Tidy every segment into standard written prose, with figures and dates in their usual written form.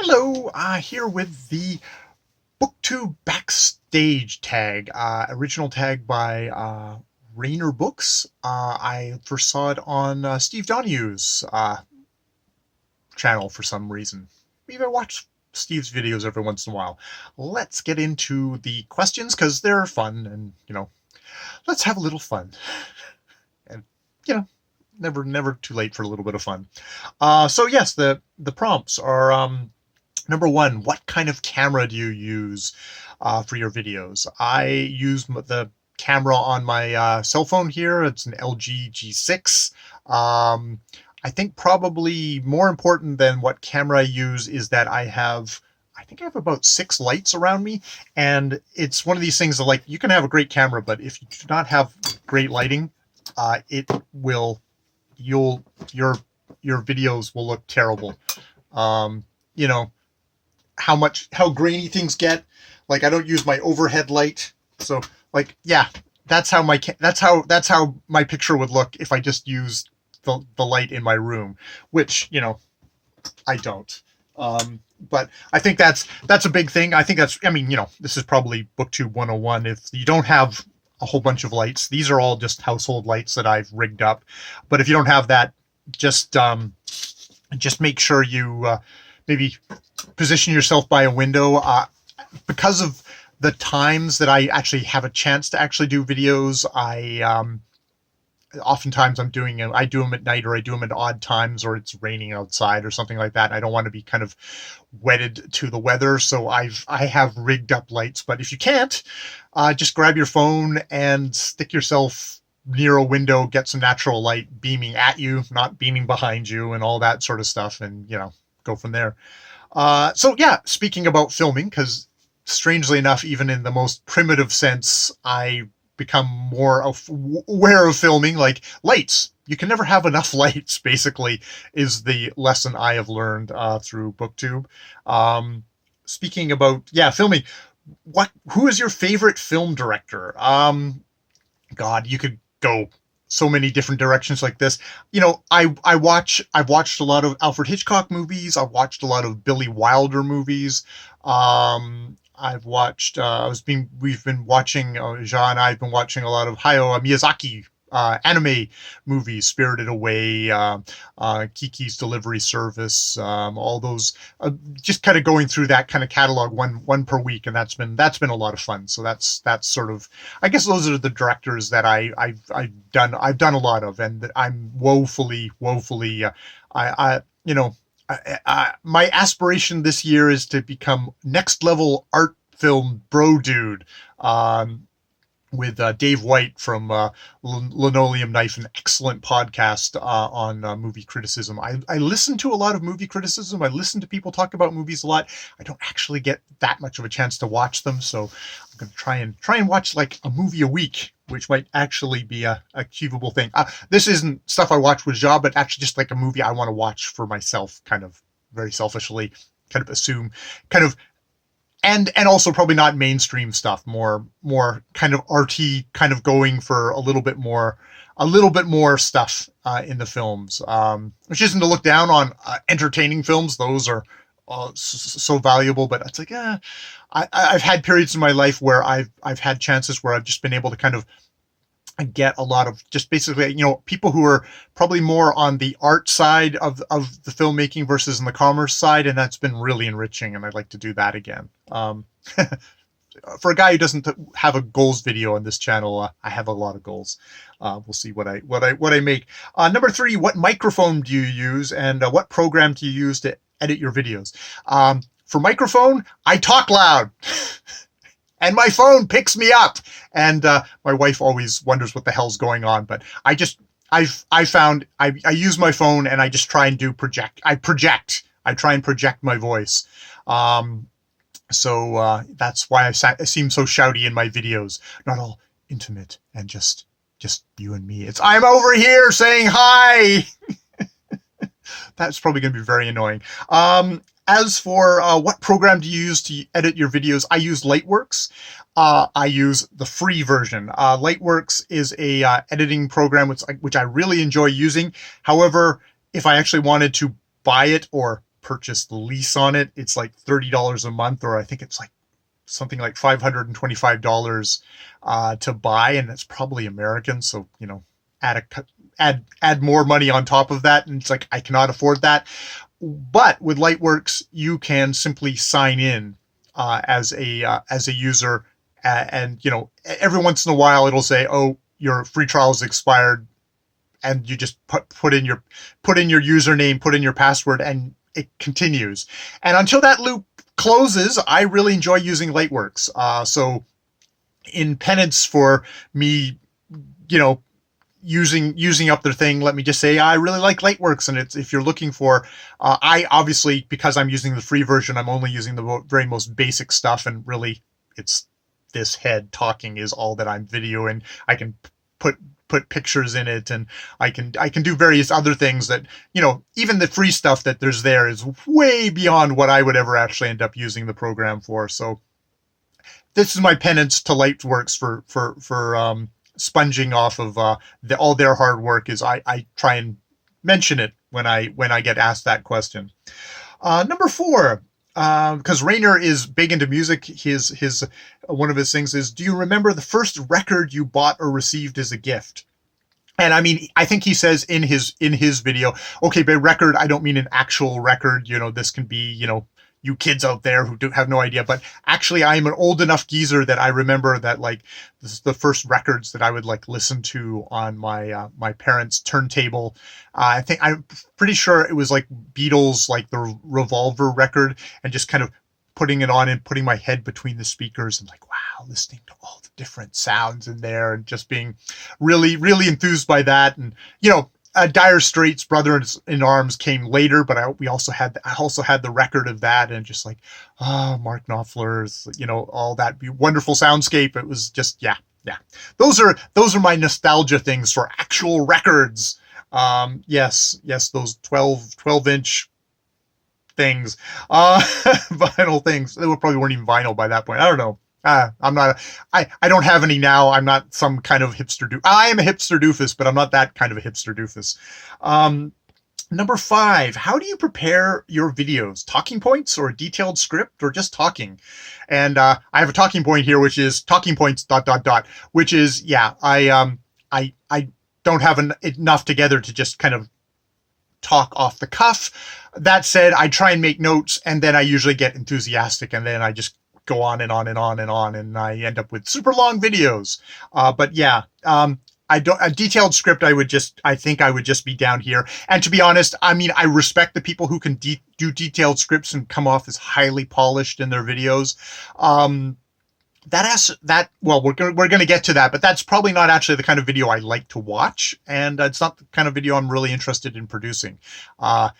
Hello, here with the Booktube Backstage tag, original tag by Rainer Books. I first saw it on Steve Donahue's channel for some reason. Maybe I watch Steve's videos every once in a while. Let's get into the questions because they're fun, and let's have a little fun. And never too late for a little bit of fun. So yes, the prompts are. Number one, what kind of camera do you use for your videos? I use the camera on my cell phone here. It's an LG G6. I think probably more important than what camera I use is that I think I have about 6 lights around me, and it's one of these things that, like, you can have a great camera, but if you do not have great lighting, your videos will look terrible. How grainy things get. Like, I don't use my overhead light, so like, yeah, that's how my picture would look if I just used the light in my room, which I don't. But I think that's a big thing. I think this is probably BookTube 101. If you don't have a whole bunch of lights, these are all just household lights that I've rigged up. But if you don't have that, just make sure you maybe position yourself by a window. Because of the times that I actually have a chance to actually do videos, oftentimes I do them at night, or I do them at odd times, or it's raining outside or something like that. I don't want to be kind of wedded to the weather, so I have rigged up lights. But if you can't, just grab your phone and stick yourself near a window, get some natural light beaming at you, not beaming behind you, and all that sort of stuff, and go from there. So yeah, speaking about filming, because strangely enough, even in the most primitive sense, I become more aware of filming. Like, lights, you can never have enough lights, basically, is the lesson I have learned through BookTube. Speaking about filming, who is your favorite film director? God, you could go so many different directions like this. I've watched a lot of Alfred Hitchcock movies. I've watched a lot of Billy Wilder movies. I've watched, we've been watching, Ja and I have been watching a lot of Hayao Miyazaki anime movies, Spirited Away, Kiki's Delivery Service, all those, just kind of going through that kind of catalog one per week, and that's been a lot of fun. So that's sort of, I guess those are the directors that I've done a lot of, and that I'm woefully my aspiration this year is to become next level art film bro dude. With Dave White from Linoleum Knife, an excellent podcast on movie criticism. I listen to a lot of movie criticism. I listen to people talk about movies a lot. I don't actually get that much of a chance to watch them, so I'm going to try and watch like a movie a week, which might actually be a achievable thing. This isn't stuff I watch with Ja, but actually just like a movie I want to watch for myself, kind of very selfishly, kind of assume, kind of. And also probably not mainstream stuff, more kind of arty, kind of going for a little bit more stuff in the films, which isn't to look down on entertaining films. Those are so valuable, but it's like, I've had periods in my life where I've had chances where I've just been able to kind of get a lot of just basically, people who are probably more on the art side of the filmmaking versus on the commerce side, and that's been really enriching, and I'd like to do that again. For a guy who doesn't have a goals video on this channel, I have a lot of goals. We'll see what I make. Number 3, what microphone do you use, and what program do you use to edit your videos? For microphone, I talk loud. And my phone picks me up, and my wife always wonders what the hell's going on. But I found I use my phone, and I just try and I try and project my voice. So that's why I seem so shouty in my videos. Not all intimate and just you and me. It's I'm over here saying hi. That's probably going to be very annoying. As for what program do you use to edit your videos, I use Lightworks. I use the free version. Lightworks is a editing program which I really enjoy using. However, if I actually wanted to buy it or purchase the lease on it. It's like $30 a month, or I think it's like something like $525 to buy, and that's probably American. So, you know, add more money on top of that, and it's like I cannot afford that. But with Lightworks, you can simply sign in as a user, and you know, every once in a while it'll say, "Oh, your free trial is expired," and you just put in your username, put in your password, and it continues. And until that loop closes, I really enjoy using Lightworks. So in penance for me, you know, using up their thing, let me just say I really like Lightworks. And it's, if you're looking for, I obviously, because I'm using the free version, I'm only using the very most basic stuff, and really it's this head talking is all that I'm videoing. I can put pictures in it, and I can do various other things that, you know, even the free stuff that there's there is way beyond what I would ever actually end up using the program for. So this is my penance to Lightworks for sponging off of all their hard work. Is I try and mention it when I get asked that question. Number 4, because Rainer is big into music. His one of his things is, do you remember the first record you bought or received as a gift? And I mean, I think he says in his video, okay, by record, I don't mean an actual record. You know, this can be, you know, you kids out there who have no idea, but actually I am an old enough geezer that I remember that, like, this is the first records that I would like listen to on my my parents' turntable. I'm pretty sure it was like Beatles, like the Revolver record, and just kind of putting it on and putting my head between the speakers and like, wow, listening to all the different sounds in there, and just being really, really enthused by that. And, you know, Dire Straits' Brothers in Arms came later, but I also had the record of that, and just like, Mark Knopfler's, you know, all that wonderful soundscape. It was just, yeah. Those are my nostalgia things for actual records. Yes, those 12-inch things, vinyl things. They probably weren't even vinyl by that point. I don't know. I don't have any now. I'm not some kind of hipster I am a hipster doofus, but I'm not that kind of a hipster doofus. Number 5, how do you prepare your videos? Talking points, or a detailed script, or just talking? And I have a talking point here, which is talking points ... which is, yeah, I don't have enough together to just kind of talk off the cuff. That said, I try and make notes, and then I usually get enthusiastic, and then I just go on and on and on and on, and I end up with super long videos. But yeah, a detailed script, I think I would just be down here. And to be honest, I mean, I respect the people who can do detailed scripts and come off as highly polished in their videos. Well, we're going to get to that, but that's probably not actually the kind of video I like to watch, and it's not the kind of video I'm really interested in producing. I'm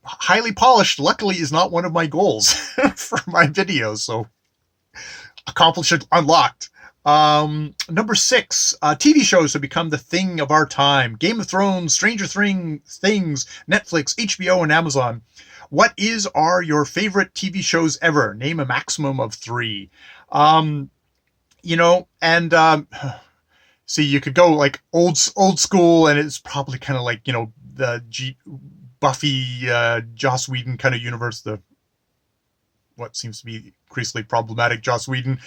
highly polished, luckily, is not one of my goals for my videos, so accomplishment unlocked. Number 6, TV shows have become the thing of our time. Game of Thrones, Stranger Things, Netflix, HBO, and Amazon. What are your favorite TV shows ever? Name a maximum of 3. You know, and see, you could go like old school, and it's probably kind of like, you know, the Buffy, Joss Whedon kind of universe, the what seems to be increasingly problematic Joss Whedon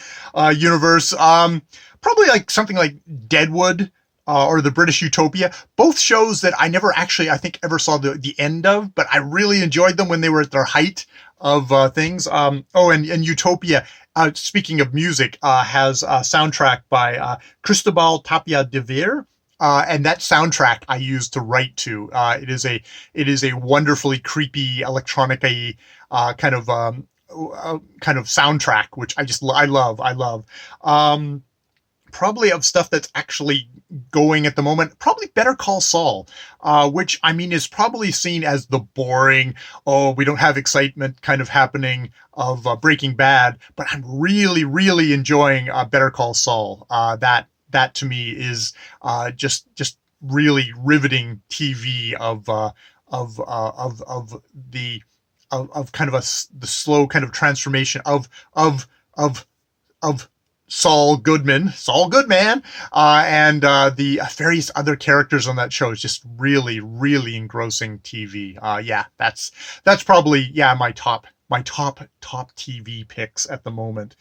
universe. Probably like something like Deadwood, or the British Utopia. Both shows that I never actually, I think, ever saw the end of, but I really enjoyed them when they were at their height of things. And Utopia, speaking of music, has a soundtrack by Cristobal Tapia de Veer. And that soundtrack I used to write to. It is a wonderfully creepy electronic-y kind of soundtrack, which I love. Probably of stuff that's actually going at the moment, probably Better Call Saul, which, I mean, is probably seen as the boring, we don't have excitement kind of happening of Breaking Bad, but I'm really, really enjoying Better Call Saul. That to me is just really riveting TV of kind of the slow kind of transformation of Saul Goodman, and the various other characters on that show is just really, really engrossing TV. Yeah, that's probably my top TV picks at the moment.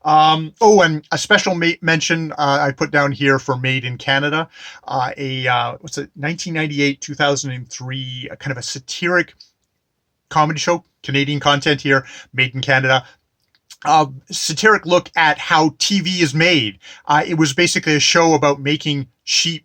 Oh, and a special mention I put down here for Made in Canada, what's it, 1998, 2003, kind of a satiric comedy show, Canadian content here, Made in Canada. Satiric look at how TV is made. It was basically a show about making cheap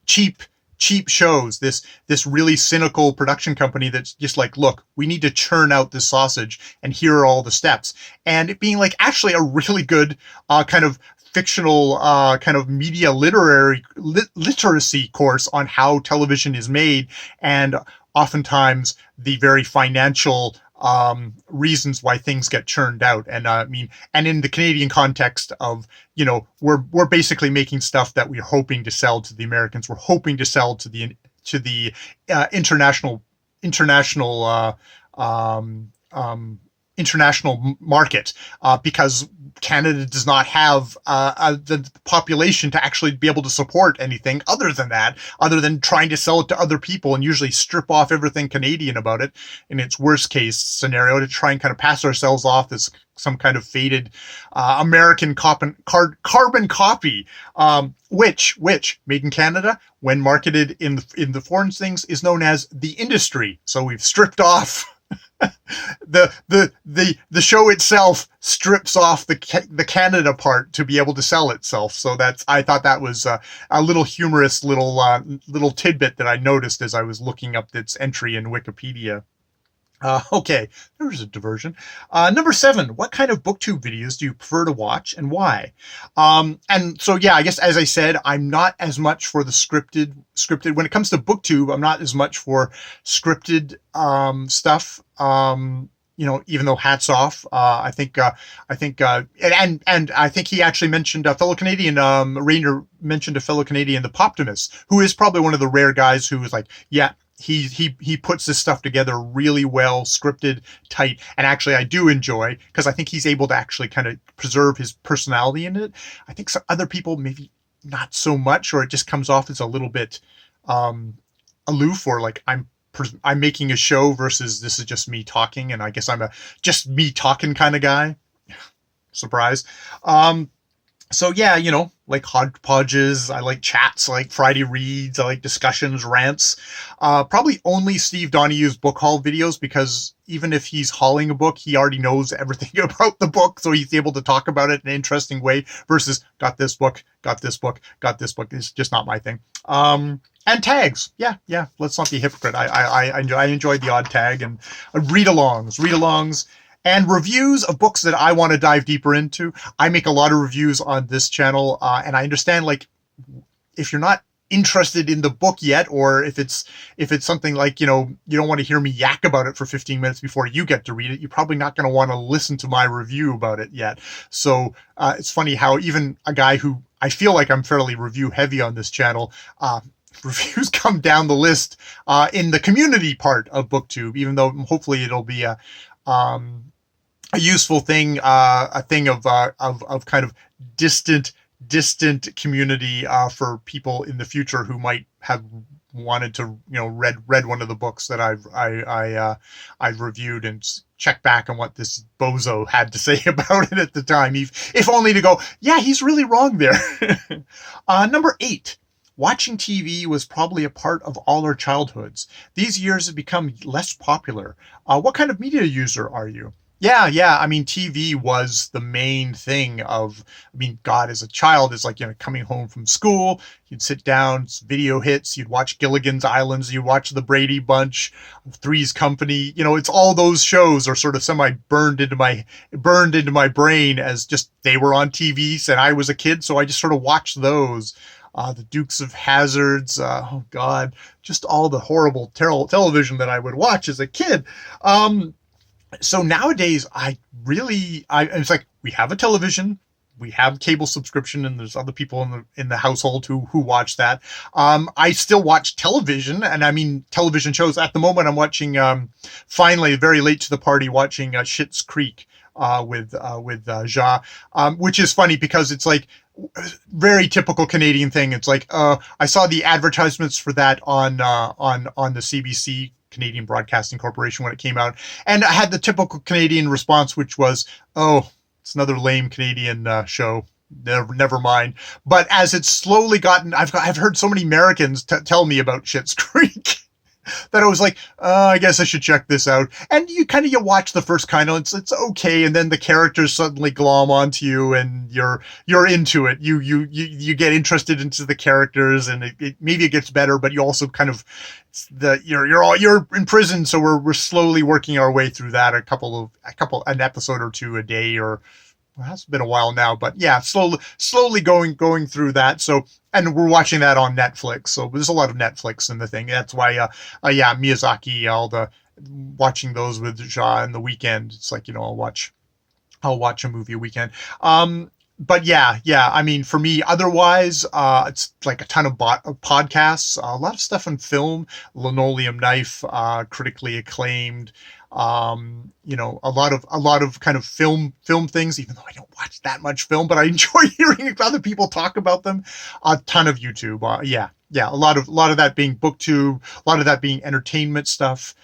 shows. This really cynical production company that's just like, look, we need to churn out this sausage, and here are all the steps. And it being like actually a really good kind of fictional kind of media literacy course on how television is made, and oftentimes the very financial reasons why things get churned out. And I mean, and in the Canadian context of, we're basically making stuff that we're hoping to sell to the Americans. We're hoping to sell to the international market, because Canada does not have the population to actually be able to support anything other than trying to sell it to other people, and usually strip off everything Canadian about it in its worst case scenario, to try and kind of pass ourselves off as some kind of faded American carbon copy, which Made in Canada, when marketed in the foreign things, is known as the industry. So we've stripped off the show itself, strips off the Canada part to be able to sell itself. So I thought that was a little humorous little tidbit that I noticed as I was looking up its entry in Wikipedia. Okay, there was a diversion. Number 7, what kind of Booktube videos do you prefer to watch, and why? And so, yeah, I guess, as I said, I'm not as much for the scripted. When it comes to Booktube, I'm not as much for scripted stuff. Even though hats off, I think, and I think he actually mentioned a fellow Canadian, Rainer mentioned a fellow Canadian, the Poptimus, who is probably one of the rare guys who was like, yeah, he puts this stuff together really well, scripted, tight, and actually I do enjoy, because I think he's able to actually kind of preserve his personality in it. I think some other people maybe not so much, or it just comes off as a little bit aloof, or like I'm making a show versus this is just me talking, and I guess I'm a just me talking kind of guy. Surprise. So yeah, like hodgepodges, I like chats, I like Friday reads, I like discussions, rants. Probably only Steve Donohue's book haul videos, because even if he's hauling a book, he already knows everything about the book, so he's able to talk about it in an interesting way, versus got this book. It's just not my thing. And tags. Yeah. Let's not be a hypocrite. I enjoyed the odd tag, and read-alongs. And reviews of books that I want to dive deeper into. I make a lot of reviews on this channel, and I understand, like, if you're not interested in the book yet, or if it's something like, you don't want to hear me yak about it for 15 minutes before you get to read it, you're probably not going to want to listen to my review about it yet. So it's funny how even a guy who I feel like I'm fairly review heavy on this channel, reviews come down the list in the community part of Booktube, even though hopefully it'll be a useful thing, a thing of kind of distant community for people in the future who might have wanted to, read one of the books that I've reviewed, and check back on what this bozo had to say about it at the time, if only to go, yeah, he's really wrong there. Number 8. Watching TV was probably a part of all our childhoods. These years have become less popular. What kind of media user are you? Yeah. I mean, TV was the main thing God, as a child, is like, coming home from school, you'd sit down, video hits, you'd watch Gilligan's Islands, you'd watch The Brady Bunch, Three's Company. It's all those shows are sort of burned into my brain as just, they were on TV and I was a kid, so I just sort of watched those. The Dukes of Hazzards, oh God, just all the horrible, terrible television that I would watch as a kid. So nowadays, it's like, we have a television, we have cable subscription, and there's other people in the household who watch that. I still watch television, and I mean television shows. At the moment, I'm watching, finally, very late to the party, watching Schitt's Creek with Ja, which is funny because it's like, very typical Canadian thing. It's like, I saw the advertisements for that on the CBC, Canadian Broadcasting Corporation, when it came out, and I had the typical Canadian response, which was, "Oh, it's another lame Canadian show. Never mind." But as it's slowly gotten, I've heard so many Americans tell me about Schitt's Creek that I was like, I guess I should check this out. And you watch the first it's okay, and then the characters suddenly glom onto you, and you're into it. You get interested into the characters, and maybe it gets better, but you also kind of you're in prison, so we're slowly working our way through that. An episode or two a day, or well, it's been a while now, but yeah, slowly going through that. So, and we're watching that on Netflix. So there's a lot of Netflix in the thing. That's why, yeah, Miyazaki, watching those with Ja in the weekend. It's like, I'll watch a movie a weekend. But yeah, I mean, for me, otherwise, it's like a ton of podcasts, a lot of stuff on film, Linoleum Knife, critically acclaimed. A lot of kind of film things, even though I don't watch that much film, but I enjoy hearing other people talk about them. A ton of YouTube. Yeah. A lot of that being Booktube, a lot of that being entertainment stuff.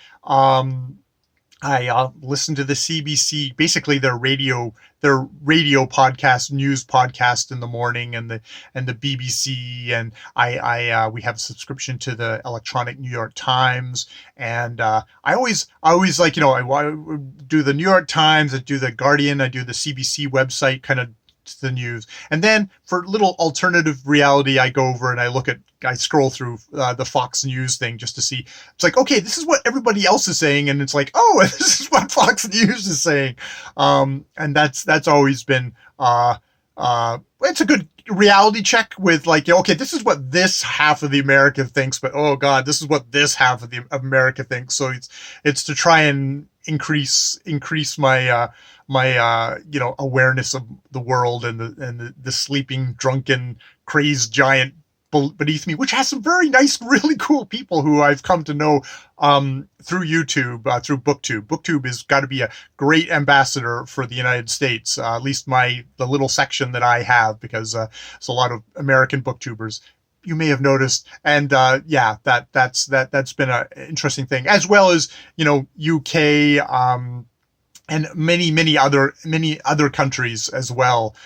I listen to the CBC, basically their radio podcast, news podcast in the morning, and the BBC, and we have a subscription to the electronic New York Times, and I always like, I do the New York Times, I do the Guardian, I do the CBC website, kind of the news, and then for little alternative reality, I go over and I scroll through the Fox News thing just to see. It's like, okay, this is what everybody else is saying, and it's like, oh, this is what Fox News is saying, and that's always been it's a good reality check with, like, okay, this is what this half of the America thinks, but oh god, this is what this half of the America thinks. So it's to try and increase my awareness of the world and the sleeping, drunken, crazed giant beneath me, which has some very nice, really cool people who I've come to know through YouTube, through Booktube. Booktube has got to be a great ambassador for the United States, at least the little section that I have, because it's a lot of American booktubers, you may have noticed. And yeah, that's been an interesting thing, as well as UK, and many other countries as well.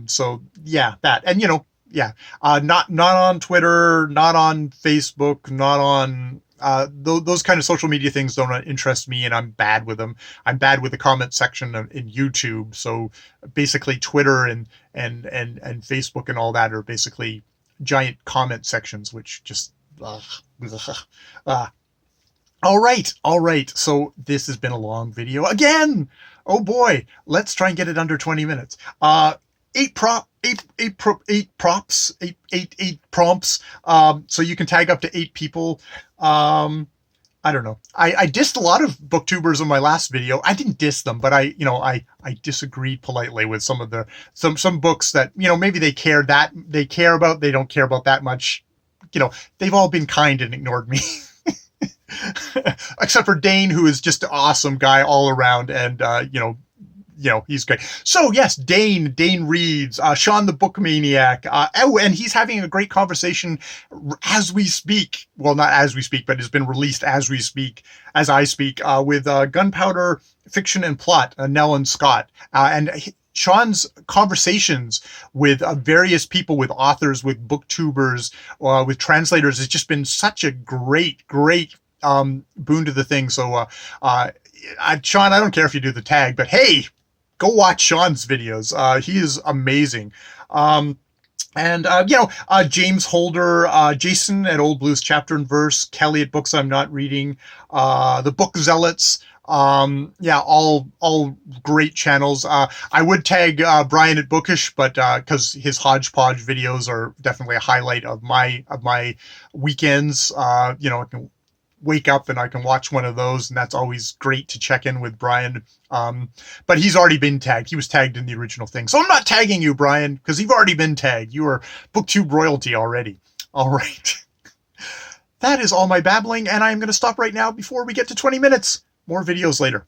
So yeah, that, and yeah, not on Twitter, not on Facebook, not on those kind of social media things don't interest me, and I'm bad with them. I'm bad with the comment section in YouTube. So basically, Twitter and Facebook and all that are basically giant comment sections, which just All right. So this has been a long video again. Oh boy, let's try and get it under 20 minutes. Eight prompts. So you can tag up to 8 people. I don't know. I dissed a lot of booktubers in my last video. I didn't diss them, but I disagreed politely with some books that, maybe they care about, they don't care about that much. They've all been kind and ignored me. Except for Dane, who is just an awesome guy all around, and he's great. So yes, Dane reads, Sean the Book Maniac. And he's having a great conversation as we speak. Well, not as we speak, but it's been released as I speak, with Gunpowder Fiction and Plot, Nell and Scott. And Sean's conversations with various people, with authors, with booktubers, with translators, has just been such a great boon to the thing. So, Sean, I don't care if you do the tag, but hey, go watch Sean's videos. He is amazing. James Holder, Jason at Old Blues Chapter and Verse, Kelly at Books I'm Not Reading, the Book Zealots. All great channels. I would tag Brian at Bookish, but because his hodgepodge videos are definitely a highlight of my weekends. I can wake up and I can watch one of those, and that's always great to check in with Brian. But he's already been tagged. He was tagged in the original thing. So I'm not tagging you, Brian, because you've already been tagged. You are BookTube royalty already. All right. That is all my babbling, and I'm going to stop right now before we get to 20 minutes. More videos later.